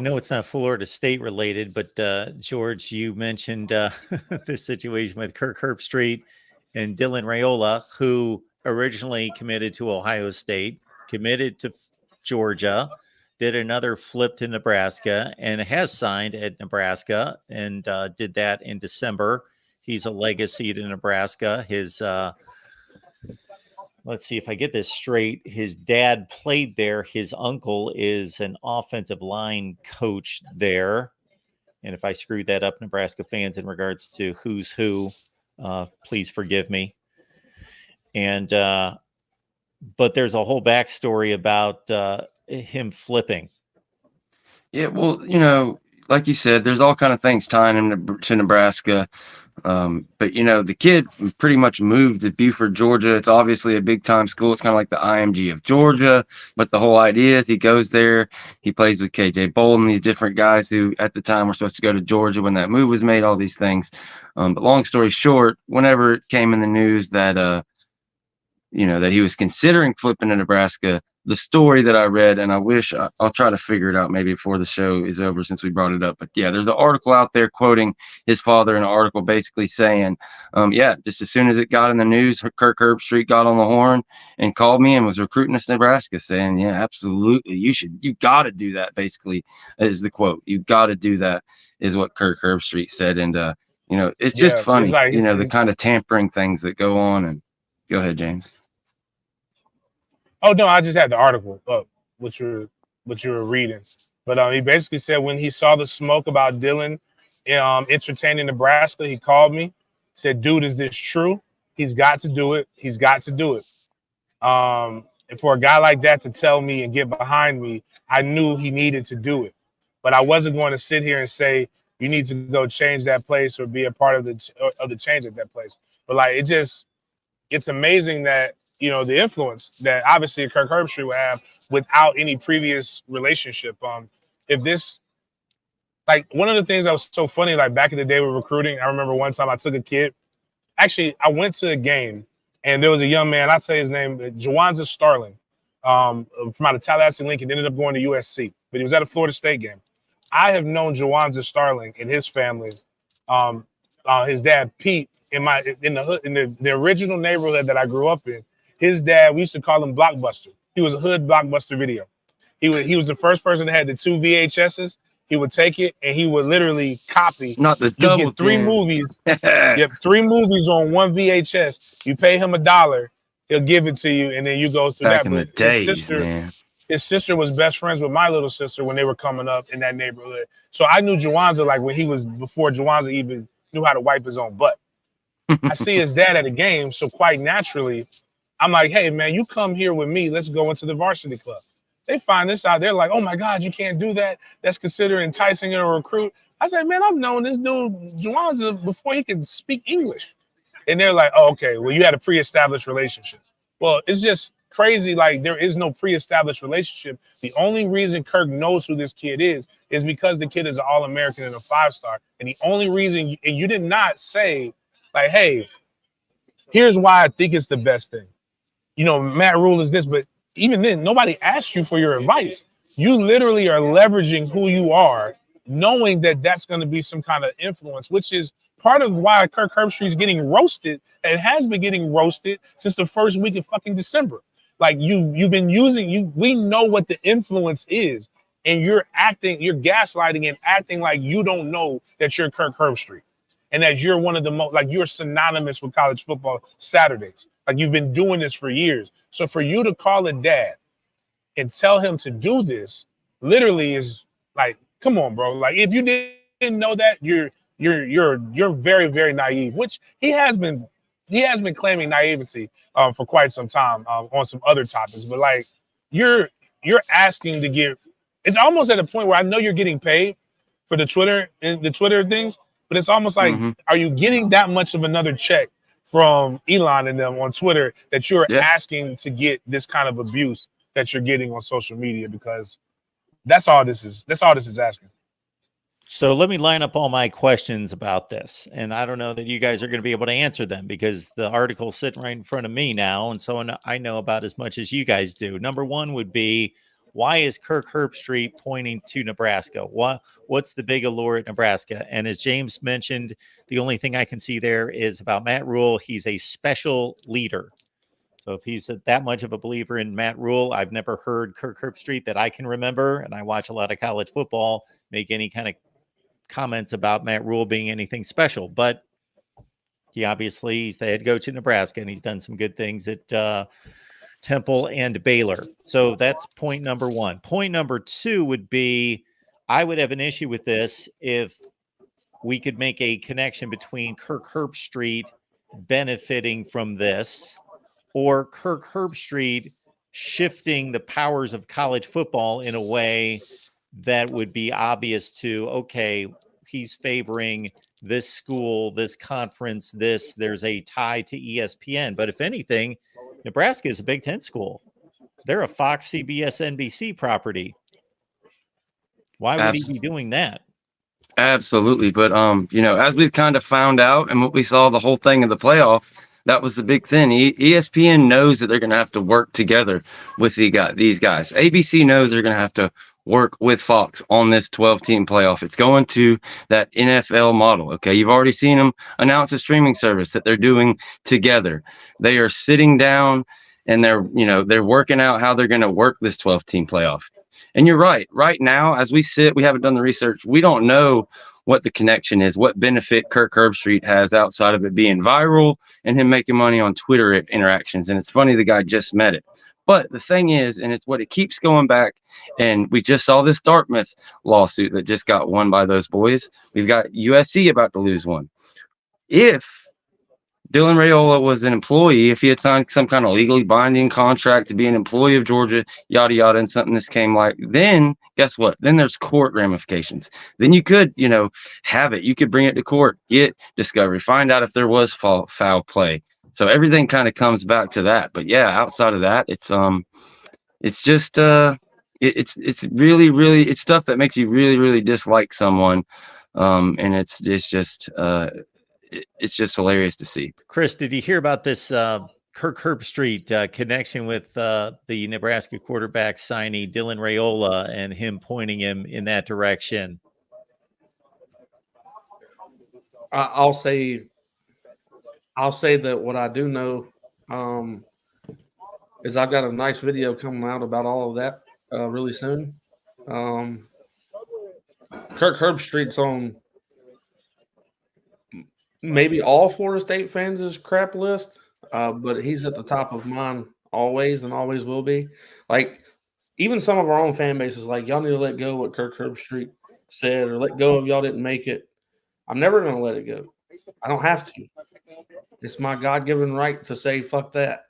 know it's not Florida State related, but George, you mentioned the situation with Kirk Herbstreit and Dylan Raiola, who originally committed to Ohio State, committed to Georgia, did another flip to Nebraska, and has signed at Nebraska, and did that in December. He's a legacy to Nebraska. His let's see if I get this straight. His dad played there. His uncle is an offensive line coach there. And if I screwed that up, Nebraska fans, in regards to who's who, please forgive me. And, but there's a whole backstory about him flipping. Yeah, well, like you said, there's all kind of things tying him to Nebraska. But the kid pretty much moved to Beaufort, Georgia. It's obviously a big time school. It's kind of like the IMG of Georgia. But the whole idea is he goes there, he plays with KJ Bolden, these different guys who at the time were supposed to go to Georgia when that move was made, all these things. But long story short, whenever it came in the news that that he was considering flipping to Nebraska, the story that I read, and I wish I'll try to figure it out maybe before the show is over since we brought it up. But yeah, there's an article out there quoting his father in an article basically saying, just as soon as it got in the news, Kirk Herbstreit got on the horn and called me and was recruiting us to Nebraska, saying, yeah, absolutely, you got to do that, basically, is the quote. You got to do that, is what Kirk Herbstreit said. And, it's just funny, the kind of tampering things that go on. And go ahead, James. Oh no, I just had the article up, what you were reading. But he basically said when he saw the smoke about Dylan entertaining Nebraska, he called me, said, "Dude, is this true? He's got to do it. He's got to do it." And for a guy like that to tell me and get behind me, I knew he needed to do it. But I wasn't going to sit here and say you need to go change that place or be a part of the change at that place. But like it's amazing that. The influence that obviously Kirk Herbstreit would have without any previous relationship. If this, like one of the things that was so funny, like back in the day with recruiting, I remember one time I took a kid. Actually, I went to a game and there was a young man, I'll say his name, Jawanza Starling, from out of Tallahassee Lincoln, ended up going to USC, but he was at a Florida State game. I have known Jawanza Starling and his family, his dad, Pete, in the original neighborhood that I grew up in. His dad, we used to call him Blockbuster. He was a hood Blockbuster video. He was the first person that had the 2 VHSs. He would take it and he would literally copy. Not the double. Get 3 movies. You have 3 movies on 1 VHS. You pay him $1, he'll give it to you, and then you go through back that. in the days, man. His sister was best friends with my little sister when they were coming up in that neighborhood. So I knew Jawanza like when he was before Jawanza even knew how to wipe his own butt. I see his dad at a game, so quite naturally. I'm like, hey, man, you come here with me. Let's go into the varsity club. They find this out. They're like, oh, my God, you can't do that. That's considered enticing a recruit. I said, man, I've known this dude, Jawanza, before he could speak English. And they're like, oh, okay, well, you had a pre-established relationship. Well, it's just crazy. Like, there is no pre-established relationship. The only reason Kirk knows who this kid is because the kid is an All-American and a 5-star. And the only reason, and you did not say, like, hey, here's why I think it's the best thing. Matt Rule is this, but even then, nobody asked you for your advice. You literally are leveraging who you are, knowing that that's going to be some kind of influence, which is part of why Kirk Herbstreit is getting roasted and has been getting roasted since the first week of fucking December. Like you've been we know what the influence is, and you're gaslighting and acting like you don't know that you're Kirk Herbstreit. And that you're one of the most, like you're synonymous with college football Saturdays. Like you've been doing this for years. So for you to call a dad and tell him to do this literally is like, come on, bro. Like if you didn't know that, you're very, very naive, which he has been claiming naivety for quite some time on some other topics. But like you're asking to give, it's almost at a point where I know you're getting paid for the Twitter things. But it's almost like, Are you getting that much of another check from Elon and them on Twitter that you're asking to get this kind of abuse that you're getting on social media? Because that's all this is. That's all this is asking. So let me line up all my questions about this. And I don't know that you guys are going to be able to answer them because the article's sitting right in front of me now. And so I know about as much as you guys do. Number one would be, why is Kirk Herbstreit pointing to Nebraska? What's the big allure at Nebraska? And as James mentioned, the only thing I can see there is about Matt Rule. He's a special leader. So if he's that much of a believer in Matt Rule, I've never heard Kirk Herbstreit that I can remember, and I watch a lot of college football, make any kind of comments about Matt Rule being anything special. But he obviously, he's the head coach at Nebraska, and he's done some good things at Temple and Baylor. So that's point number one. Point number two would be, I would have an issue with this if we could make a connection between Kirk Herbstreit benefiting from this, or Kirk Herbstreit shifting the powers of college football in a way that would be obvious to, okay, he's favoring this school, this conference, there's a tie to ESPN. But if anything, Nebraska is a Big Ten school. They're a Fox, CBS, NBC property. Why would he be doing that? Absolutely. But, as we've kind of found out and what we saw the whole thing in the playoff, that was the big thing. ESPN knows that they're going to have to work together with these guys. ABC knows they're going to have to work with Fox on this 12-team playoff. It's going to that NFL model. Okay, you've already seen them announce a streaming service that they're doing together. They are sitting down and they're working out how they're going to work this 12-team playoff. And you're right. Right now, as we sit, we haven't done the research. We don't know what the connection is, what benefit Kirk Herbstreit has outside of it being viral and him making money on Twitter interactions. And it's funny, the guy just met it. But the thing is, and it's what it keeps going back, and we just saw this Dartmouth lawsuit that just got won by those boys. We've got USC about to lose one. If Dylan Raiola was an employee, if he had signed some kind of legally binding contract to be an employee of Georgia, yada, yada, and something this came like, then guess what? Then there's court ramifications. Then you could, have it. You could bring it to court, get discovery, find out if there was foul play. So everything kind of comes back to that. But yeah, outside of that, it's just it's really, really, it's stuff that makes you really, really dislike someone. And it's just hilarious to see. Chris, did you hear about this Kirk Herbstreit connection with the Nebraska quarterback signee Dylan Raiola and him pointing him in that direction? I'll say that what I do know is I've got a nice video coming out about all of that really soon. Kirk Herbstreit's on maybe all Florida State fans' crap list, but he's at the top of mine always and always will be. Like, even some of our own fan bases, like, y'all need to let go of what Kirk Herbstreit said, or let go of y'all didn't make it. I'm never going to let it go. I don't have to. It's my God-given right to say, fuck that.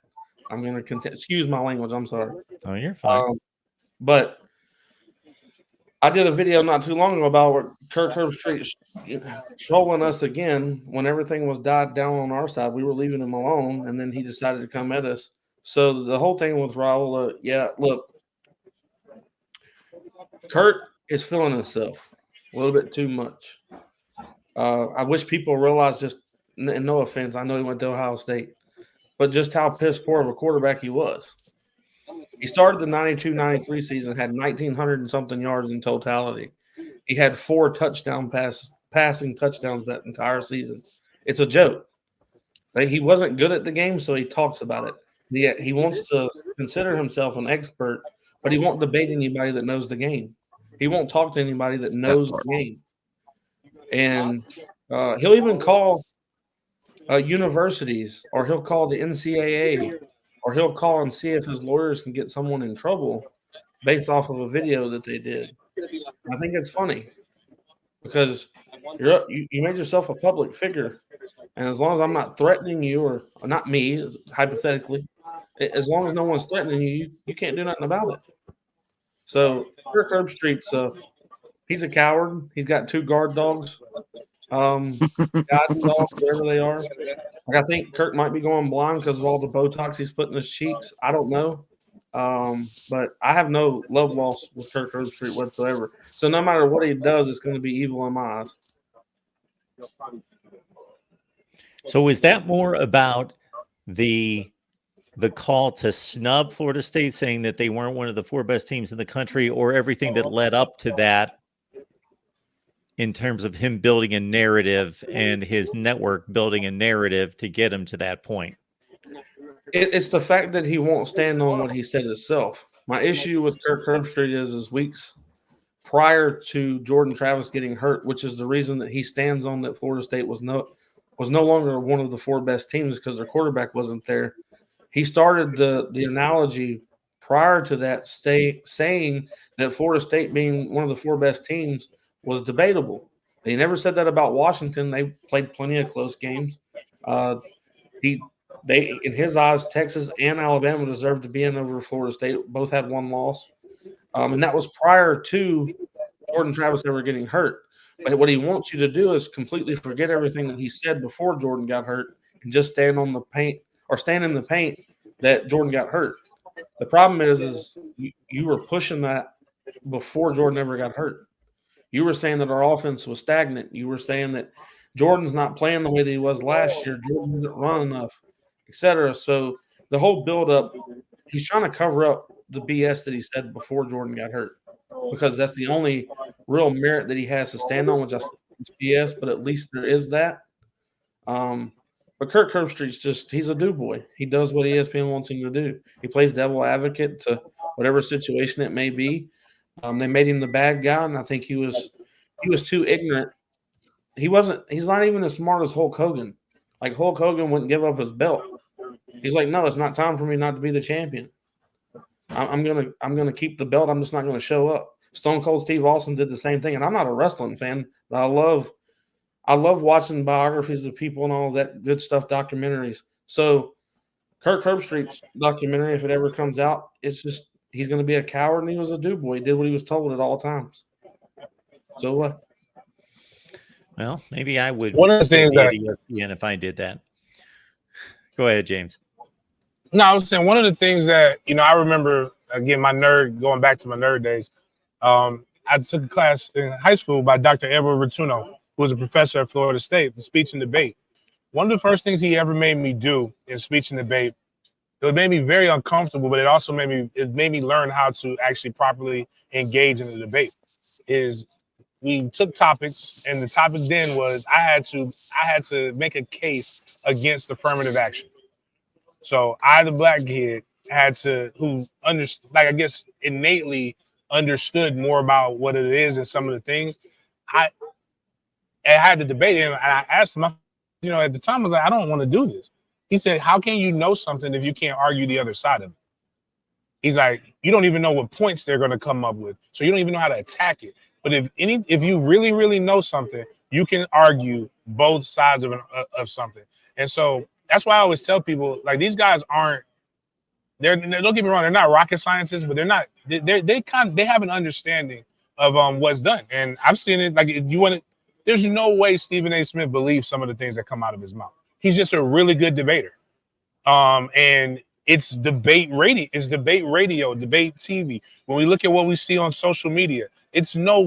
I'm going to continue. Excuse my language. I'm sorry. Oh, you're fine. But I did a video not too long ago about where Kirk Herbstreit trolling us again when everything was died down on our side. We were leaving him alone, and then he decided to come at us. So the whole thing with Raiola, yeah, look, Kirk is feeling himself a little bit too much. I wish people realize, just, and no offense, I know he went to Ohio State, but just how piss poor of a quarterback he was. He started the 92-93 season, had 1,900 and something yards in totality. He had 4 passing touchdowns that entire season. It's a joke. Like, he wasn't good at the game, so he talks about it. He wants to consider himself an expert, but he won't debate anybody that knows the game. He won't talk to anybody that knows the game. And he'll even call universities, or he'll call the NCAA, or he'll call and see if his lawyers can get someone in trouble based off of a video that they did. I think it's funny because you made yourself a public figure, and as long as I'm not threatening you, or not me, hypothetically, as long as no one's threatening you, you can't do nothing about it. So Kirk Herbstreit's he's a coward. He's got 2 guard dogs, guiding dogs, whatever they are. Like, I think Kirk might be going blind because of all the Botox he's put in his cheeks. I don't know. But I have no love loss with Kirk Herbstreit whatsoever. So no matter what he does, it's going to be evil in my eyes. So is that more about the the call to snub Florida State, saying that they weren't one of the 4 best teams in the country, or everything that led up to that in terms of him building a narrative and his network building a narrative to get him to that point? It's the fact that he won't stand on what he said himself. My issue with Kirk Herbstreit is weeks prior to Jordan Travis getting hurt, which is the reason that he stands on that Florida State was no longer one of the 4 best teams because their quarterback wasn't there. He started the analogy prior to that saying that Florida State being one of the 4 best teams was debatable. He never said that about Washington. They played plenty of close games. They, in his eyes, Texas and Alabama deserved to be in over Florida State. Both had 1 loss. And that was prior to Jordan Travis ever getting hurt. But what he wants you to do is completely forget everything that he said before Jordan got hurt and just stand on the paint or stand in the paint that Jordan got hurt. The problem is you were pushing that before Jordan ever got hurt. You were saying that our offense was stagnant. You were saying that Jordan's not playing the way that he was last year. Jordan didn't run enough, etc. So the whole buildup, he's trying to cover up the BS that he said before Jordan got hurt, because that's the only real merit that he has to stand on, which is BS. But at least there is that. But Kirk Herbstreit's he's a do boy. He does what ESPN wants him to do. He plays devil advocate to whatever situation it may be. They made him the bad guy, and I think he was too ignorant. He's not even as smart as Hulk Hogan. Like, Hulk Hogan wouldn't give up his belt. He's like, no, it's not time for me not to be the champion. I'm gonna keep the belt. I'm just not gonna show up. Stone Cold Steve Austin did the same thing, and I'm not a wrestling fan, but I love watching biographies of people and all that good stuff, documentaries. So Kirk Herbstreit's documentary, if it ever comes out, it's just he's going to be a coward, and he was a do boy. He did what he was told at all times. So what? Well, maybe I would. One of the things that ESPN if I did that. Go ahead, James. No, I was saying one of the things that, I remember, again, going back to my nerd days, I took a class in high school by Dr. Edward Rotuno, who was a professor at Florida State, the speech and debate. One of the first things he ever made me do in speech and debate, it made me very uncomfortable, but it also made me learn how to actually properly engage in the debate, is we took topics, and the topic then was I had to make a case against affirmative action. So I, the black kid, who I guess innately understood more about what it is and some of the things. I had to debate him, and I asked him, at the time I was like, I don't want to do this. He said, how can you know something if you can't argue the other side of it? He's like, you don't even know what points they're going to come up with, so you don't even know how to attack it. But if you really, really know something, you can argue both sides of something. And so that's why I always tell people, like, these guys don't get me wrong, they're not rocket scientists, but they have an understanding of what's done. And I've seen it. Like, there's no way Stephen A. Smith believes some of the things that come out of his mouth. He's just a really good debater. And it's debate radio, debate TV. When we look at what we see on social media, it's no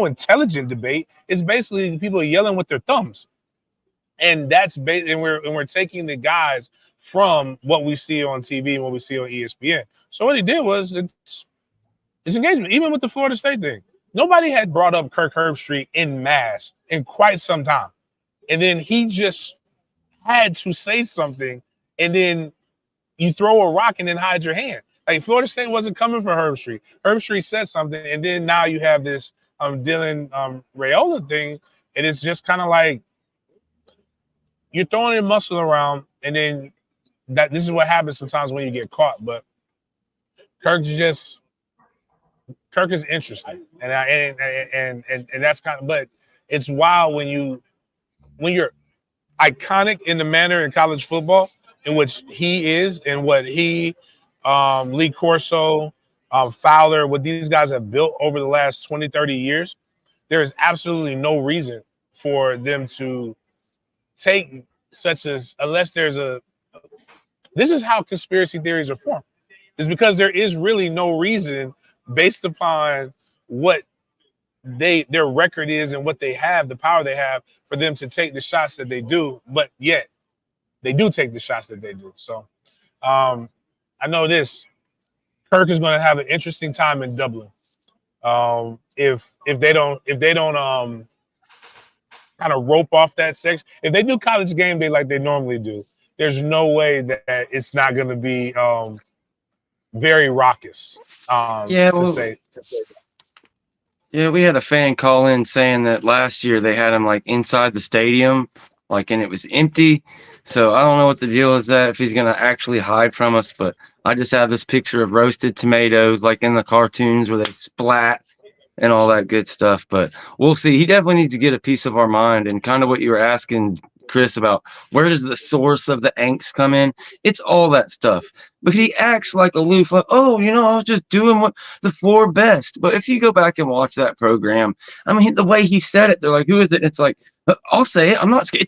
intelligent debate. It's basically people yelling with their thumbs. And we're taking the guys from what we see on TV and what we see on ESPN. So what he did was it's engagement, even with the Florida State thing. Nobody had brought up Kirk Herbstreit en masse in quite some time. And then he just had to say something, and then you throw a rock and then hide your hand. Like, Florida State wasn't coming for Herbstreit. Herbstreit said something, and then now you have this Dylan Raiola thing, and it's just kind of like you're throwing your muscle around, and then this is what happens sometimes when you get caught. But Kirk is interesting, and that's kind of. But it's wild when you're iconic in the manner in college football in which he is, and what he, Lee Corso, Fowler, what these guys have built over the last 20, 30 years. There is absolutely no reason for them to take unless there's this is how conspiracy theories are formed. It's because there is really no reason, based upon what their record is and what they have, the power they have, for them to take the shots that they do, but yet they do take the shots that they do. So I know this. Kirk is going to have an interesting time in Dublin. If they don't kind of rope off that section, if they do college game day like they normally do, there's no way that it's not going to be very raucous. Yeah, well, yeah, we had a fan call in saying that last year they had him like inside the stadium, like, and it was empty. So I don't know what the deal is that if he's gonna actually hide from us, but I just have this picture of roasted tomatoes like in the cartoons where they splat and all that good stuff. But we'll see. He definitely needs to get a piece of our mind, and kind of what you were asking, Chris, about where does the source of the angst come in? It's all that stuff. But he acts like aloof, like, oh, I was just doing what the four best. But if you go back and watch that program, I mean, the way he said it, they're like, who is it? It's like, I'll say it. I'm not scared.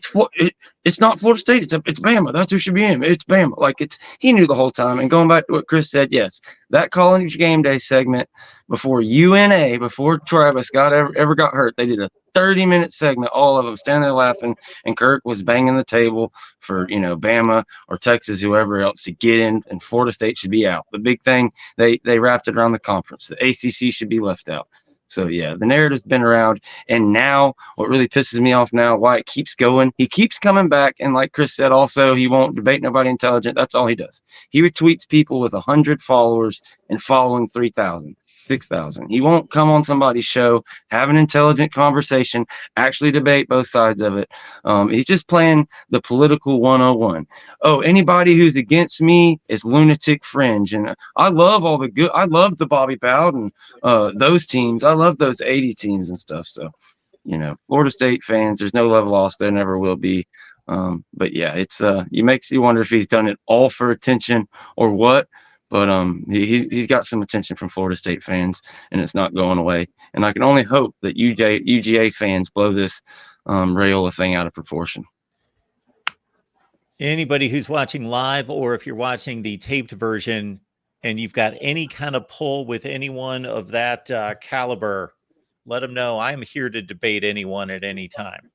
It's not Florida State. It's Bama. That's who should be in. It's Bama. Like, he knew the whole time. And going back to what Chris said, yes, that college game day segment before UNA, before Travis ever got hurt, they did a 30-minute segment, all of them standing there laughing, and Kirk was banging the table for Bama or Texas, whoever else, to get in, and Florida State should be out. The big thing, they wrapped it around the conference. The ACC should be left out. So yeah, the narrative's been around, and now what really pisses me off now, why it keeps going, he keeps coming back, and like Chris said, also he won't debate nobody intelligent. That's all he does. He retweets people with 100 followers and following 3,000. 6,000. He won't come on somebody's show, have an intelligent conversation, actually debate both sides of it. He's just playing the political 101. Oh, anybody who's against me is lunatic fringe. And I love all the good. I love the Bobby Bowden, those teams. I love those 80 teams and stuff. So, Florida State fans, there's no love lost. There never will be. But yeah, it makes you wonder if he's done it all for attention or what. But he's got some attention from Florida State fans, and it's not going away. And I can only hope that UGA fans blow this Raiola thing out of proportion. Anybody who's watching live, or if you're watching the taped version and you've got any kind of pull with anyone of that caliber, let them know I'm here to debate anyone at any time.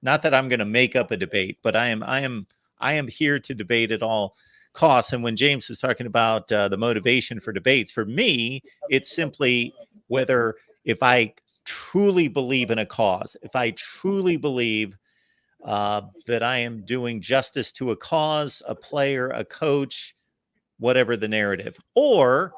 Not that I'm going to make up a debate, but I am here to debate at all costs. And when James was talking about the motivation for debates, for me, it's simply whether, if I truly believe in a cause, if I truly believe that I am doing justice to a cause, a player, a coach, whatever the narrative. Or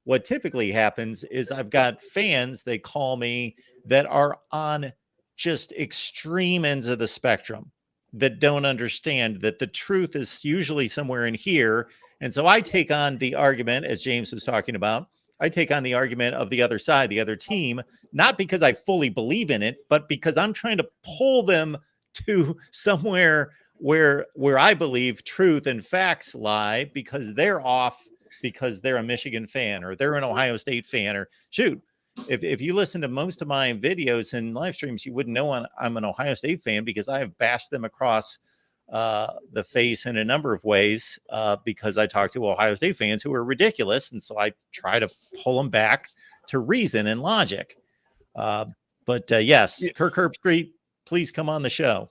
what typically happens is I've got fans, they call me, that are on just extreme ends of the spectrum, that don't understand that the truth is usually somewhere in here. And so I take on the argument, as James was talking about, I take on the argument of the other side, the other team, not because I fully believe in it, but because I'm trying to pull them to somewhere where I believe truth and facts lie, because they're off, because they're a Michigan fan or they're an Ohio State fan, or shoot, if you listen to most of my videos and live streams, you wouldn't know I'm an Ohio State fan, because I have bashed them across the face in a number of ways, because I talk to Ohio State fans who are ridiculous. And so I try to pull them back to reason and logic. But yes, Kirk Herbstreit, please come on the show.